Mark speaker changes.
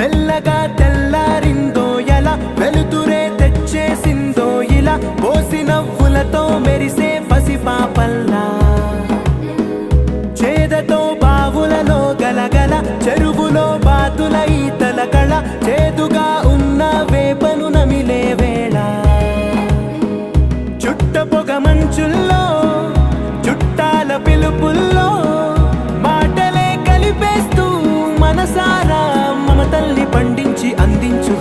Speaker 1: మెల్లగా తెల్లారిందో ఎలా వెలుతురే తెచ్చేసిందో ఇలా పోసి నవ్వులతో మెరిసే పసిపాపల్లా చేదతో బావులలో గలగల చెరువులో బాతుల ఈతల కళ చేదుగా ఉన్న వేపను నమిలే వేళ చుట్ట పొగ మంచుల్లో చుట్టాల పిలుపుల్లో మాటలే కలిపేస్తూ మనసారా మమతల్ని పండించి అందించు